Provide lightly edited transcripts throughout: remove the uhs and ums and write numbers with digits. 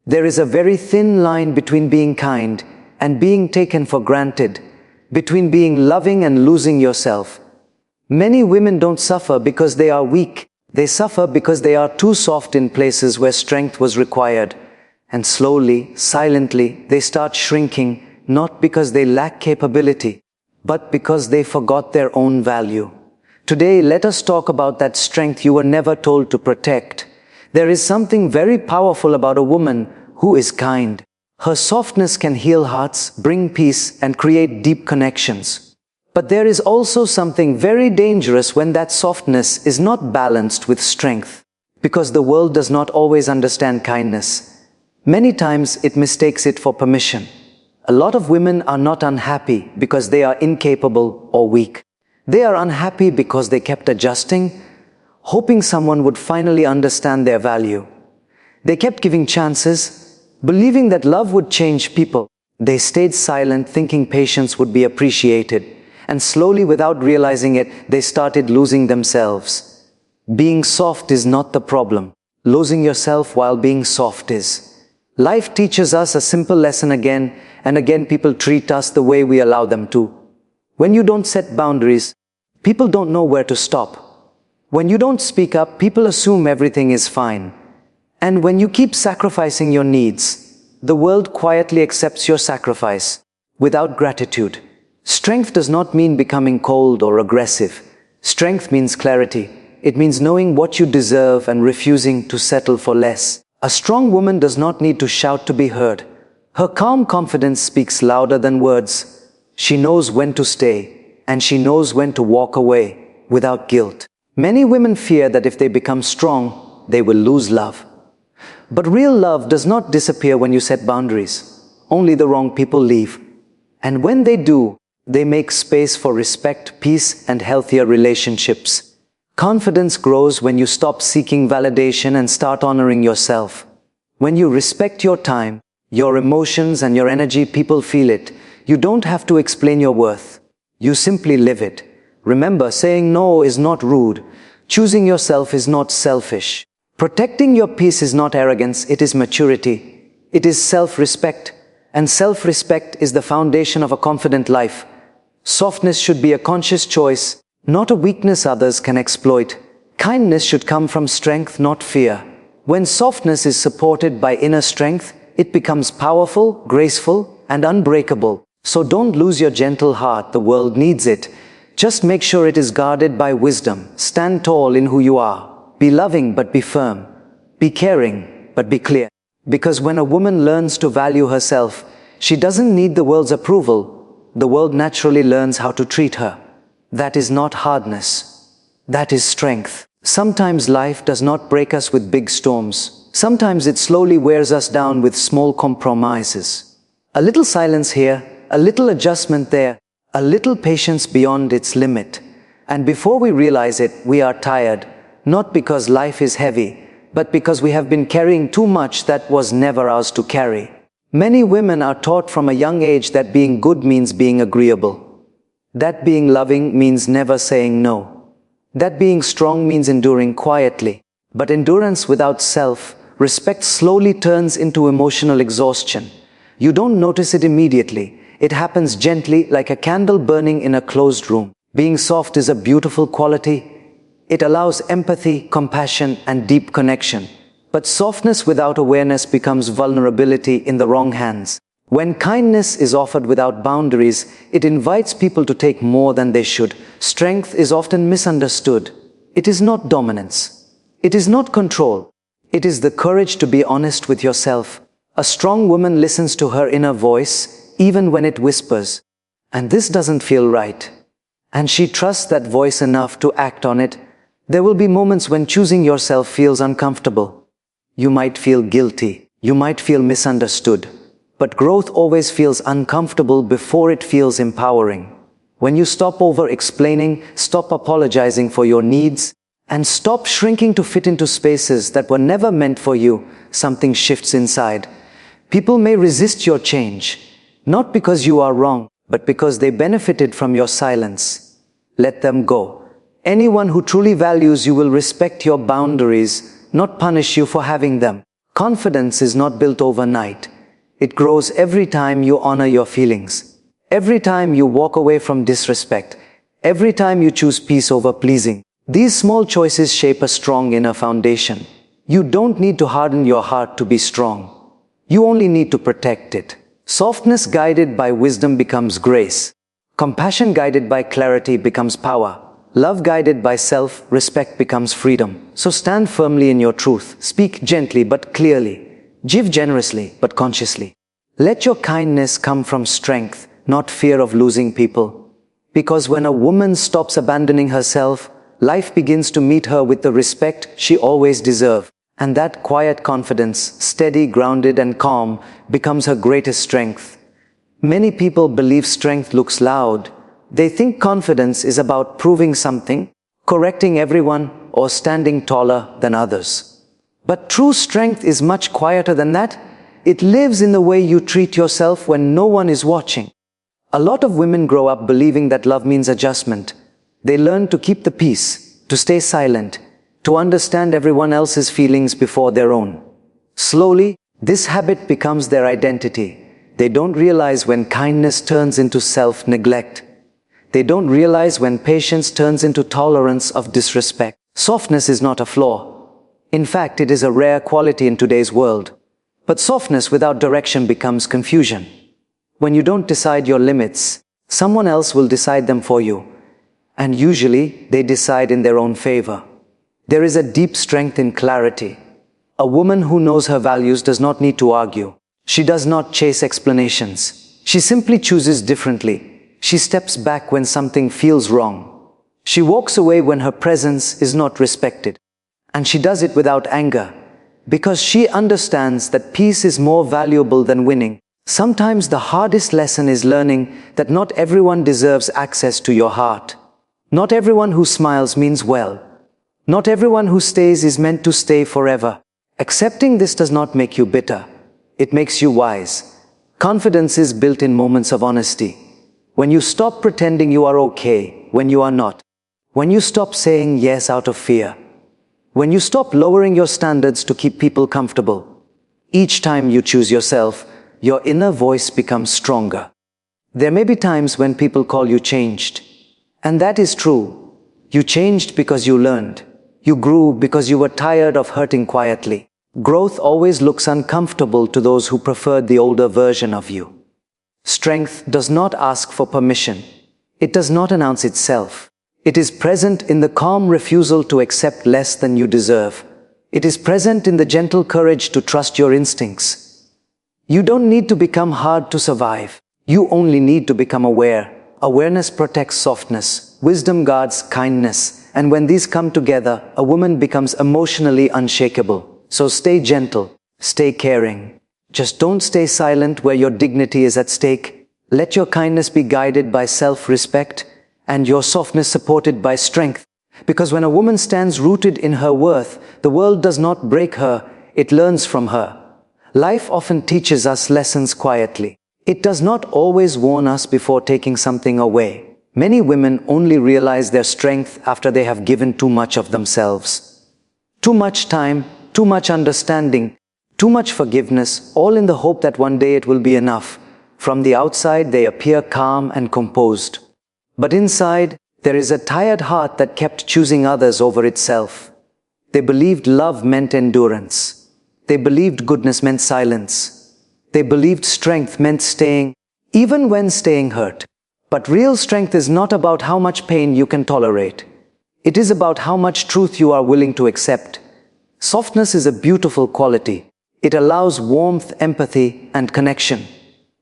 There is a very thin line between being kind and being taken for granted, between being loving and losing yourself. Many women don't suffer because they are weak. They suffer because they are too soft in places where strength was required. And slowly, silently, they start shrinking, not because they lack capability, but because they forgot their own value. Today, let us talk about that strength you were never told to protect. There is something very powerful about a woman who is kind. Her softness can heal hearts, bring peace, and create deep connections. But there is also something very dangerous when that softness is not balanced with strength, because the world does not always understand kindness. Many times it mistakes it for permission. A lot of women are not unhappy because they are incapable or weak. They are unhappy because they kept adjusting, hoping someone would finally understand their value. They kept giving chances, believing that love would change people. They stayed silent, thinking patience would be appreciated. And slowly, without realizing it, they started losing themselves. Being soft is not the problem. Losing yourself while being soft is. Life teaches us a simple lesson again and again. People treat us the way we allow them to. When you don't set boundaries, people don't know where to stop. When you don't speak up, people assume everything is fine. And when you keep sacrificing your needs, the world quietly accepts your sacrifice without gratitude. Strength does not mean becoming cold or aggressive. Strength means clarity. It means knowing what you deserve and refusing to settle for less. A strong woman does not need to shout to be heard. Her calm confidence speaks louder than words. She knows when to stay, and she knows when to walk away without guilt. Many women fear that if they become strong, they will lose love. But real love does not disappear when you set boundaries. Only the wrong people leave. And when they do, they make space for respect, peace, and healthier relationships. Confidence grows when you stop seeking validation and start honoring yourself. When you respect your time, your emotions, and your energy, people feel it. You don't have to explain your worth. You simply live it. Remember, saying no is not rude. Choosing yourself is not selfish. Protecting your peace is not arrogance, it is maturity. It is self-respect. And self-respect is the foundation of a confident life. Softness should be a conscious choice, not a weakness others can exploit. Kindness should come from strength, not fear. When softness is supported by inner strength, it becomes powerful, graceful, and unbreakable. So don't lose your gentle heart, the world needs it. Just make sure it is guarded by wisdom. Stand tall in who you are. Be loving but be firm. Be caring but be clear. Because when a woman learns to value herself, she doesn't need the world's approval. The world naturally learns how to treat her. That is not hardness. That is strength. Sometimes life does not break us with big storms. Sometimes it slowly wears us down with small compromises. A little silence here, a little adjustment there, a little patience beyond its limit. And before we realize it, we are tired. Not because life is heavy, but because we have been carrying too much that was never ours to carry. Many women are taught from a young age that being good means being agreeable. That being loving means never saying no. That being strong means enduring quietly. But endurance without self-respect slowly turns into emotional exhaustion. You don't notice it immediately. It happens gently, like a candle burning in a closed room. Being soft is a beautiful quality. It allows empathy, compassion, and deep connection. But softness without awareness becomes vulnerability in the wrong hands. When kindness is offered without boundaries, it invites people to take more than they should. Strength is often misunderstood. It is not dominance. It is not control. It is the courage to be honest with yourself. A strong woman listens to her inner voice, even when it whispers, "And this doesn't feel right." And she trusts that voice enough to act on it. There will be moments when choosing yourself feels uncomfortable. You might feel guilty. You might feel misunderstood. But growth always feels uncomfortable before it feels empowering. When you stop over-explaining, stop apologizing for your needs, and stop shrinking to fit into spaces that were never meant for you, something shifts inside. People may resist your change, not because you are wrong, but because they benefited from your silence. Let them go. Anyone who truly values you will respect your boundaries, not punish you for having them. Confidence is not built overnight. It grows every time you honor your feelings. Every time you walk away from disrespect. Every time you choose peace over pleasing. These small choices shape a strong inner foundation. You don't need to harden your heart to be strong. You only need to protect it. Softness guided by wisdom becomes grace. Compassion guided by clarity becomes power. Love guided by self-respect becomes freedom. So stand firmly in your truth. Speak gently but clearly. Give generously but consciously. Let your kindness come from strength, not fear of losing people. Because when a woman stops abandoning herself, life begins to meet her with the respect she always deserved. And that quiet confidence, steady, grounded, and calm, becomes her greatest strength. Many people believe strength looks loud. They think confidence is about proving something, correcting everyone, or standing taller than others. But true strength is much quieter than that. It lives in the way you treat yourself when no one is watching. A lot of women grow up believing that love means adjustment. They learn to keep the peace, to stay silent, to understand everyone else's feelings before their own. Slowly, this habit becomes their identity. They don't realize when kindness turns into self-neglect. They don't realize when patience turns into tolerance of disrespect. Softness is not a flaw. In fact, it is a rare quality in today's world. But softness without direction becomes confusion. When you don't decide your limits, someone else will decide them for you. And usually, they decide in their own favor. There is a deep strength in clarity. A woman who knows her values does not need to argue. She does not chase explanations. She simply chooses differently. She steps back when something feels wrong. She walks away when her presence is not respected. And she does it without anger, because she understands that peace is more valuable than winning. Sometimes the hardest lesson is learning that not everyone deserves access to your heart. Not everyone who smiles means well. Not everyone who stays is meant to stay forever. Accepting this does not make you bitter. It makes you wise. Confidence is built in moments of honesty. When you stop pretending you are okay when you are not. When you stop saying yes out of fear. When you stop lowering your standards to keep people comfortable. Each time you choose yourself, your inner voice becomes stronger. There may be times when people call you changed. And that is true. You changed because you learned. You grew because you were tired of hurting quietly. Growth always looks uncomfortable to those who preferred the older version of you. Strength does not ask for permission. It does not announce itself. It is present in the calm refusal to accept less than you deserve. It is present in the gentle courage to trust your instincts. You don't need to become hard to survive. You only need to become aware. Awareness protects softness. Wisdom guards kindness. And when these come together, a woman becomes emotionally unshakable. So stay gentle. Stay caring. Just don't stay silent where your dignity is at stake. Let your kindness be guided by self-respect and your softness supported by strength. Because when a woman stands rooted in her worth, the world does not break her, it learns from her. Life often teaches us lessons quietly. It does not always warn us before taking something away. Many women only realize their strength after they have given too much of themselves. Too much time, too much understanding, too much forgiveness, all in the hope that one day it will be enough. From the outside, they appear calm and composed. But inside, there is a tired heart that kept choosing others over itself. They believed love meant endurance. They believed goodness meant silence. They believed strength meant staying, even when staying hurt. But real strength is not about how much pain you can tolerate. It is about how much truth you are willing to accept. Softness is a beautiful quality. It allows warmth, empathy, and connection.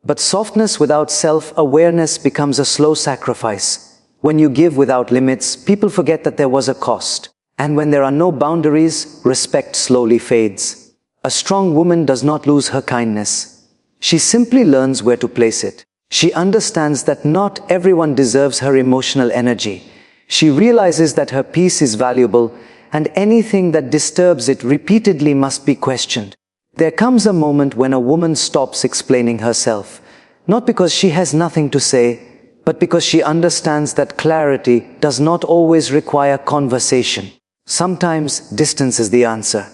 But softness without self-awareness becomes a slow sacrifice. When you give without limits, people forget that there was a cost. And when there are no boundaries, respect slowly fades. A strong woman does not lose her kindness. She simply learns where to place it. She understands that not everyone deserves her emotional energy. She realizes that her peace is valuable, and anything that disturbs it repeatedly must be questioned. There comes a moment when a woman stops explaining herself, not because she has nothing to say, but because she understands that clarity does not always require conversation. Sometimes distance is the answer.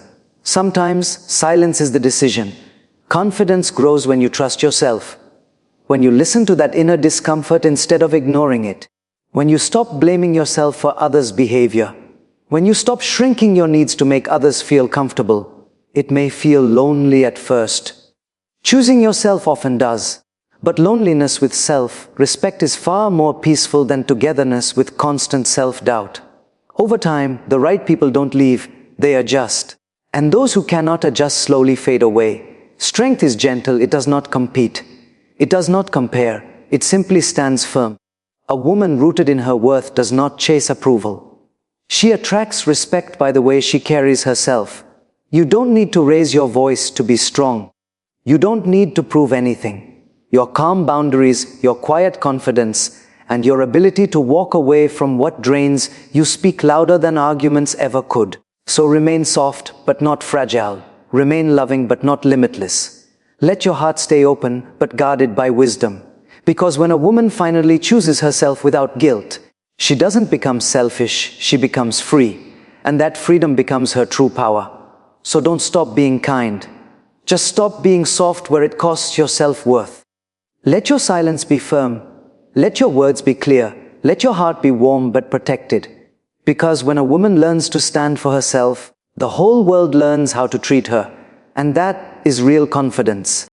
Sometimes silence is the decision. Confidence grows when you trust yourself. When you listen to that inner discomfort instead of ignoring it. When you stop blaming yourself for others' behavior. When you stop shrinking your needs to make others feel comfortable. It may feel lonely at first. Choosing yourself often does. But loneliness with self-respect is far more peaceful than togetherness with constant self-doubt. Over time, the right people don't leave, they adjust. And those who cannot adjust slowly fade away. Strength is gentle, it does not compete. It does not compare, it simply stands firm. A woman rooted in her worth does not chase approval. She attracts respect by the way she carries herself. You don't need to raise your voice to be strong. You don't need to prove anything. Your calm boundaries, your quiet confidence, and your ability to walk away from what drains you speak louder than arguments ever could. So remain soft but not fragile. Remain loving but not limitless. Let your heart stay open but guarded by wisdom. Because when a woman finally chooses herself without guilt, she doesn't become selfish, she becomes free. And that freedom becomes her true power. So don't stop being kind. Just stop being soft where it costs your self-worth. Let your silence be firm. Let your words be clear. Let your heart be warm but protected. Because when a woman learns to stand for herself, the whole world learns how to treat her. And that is real confidence.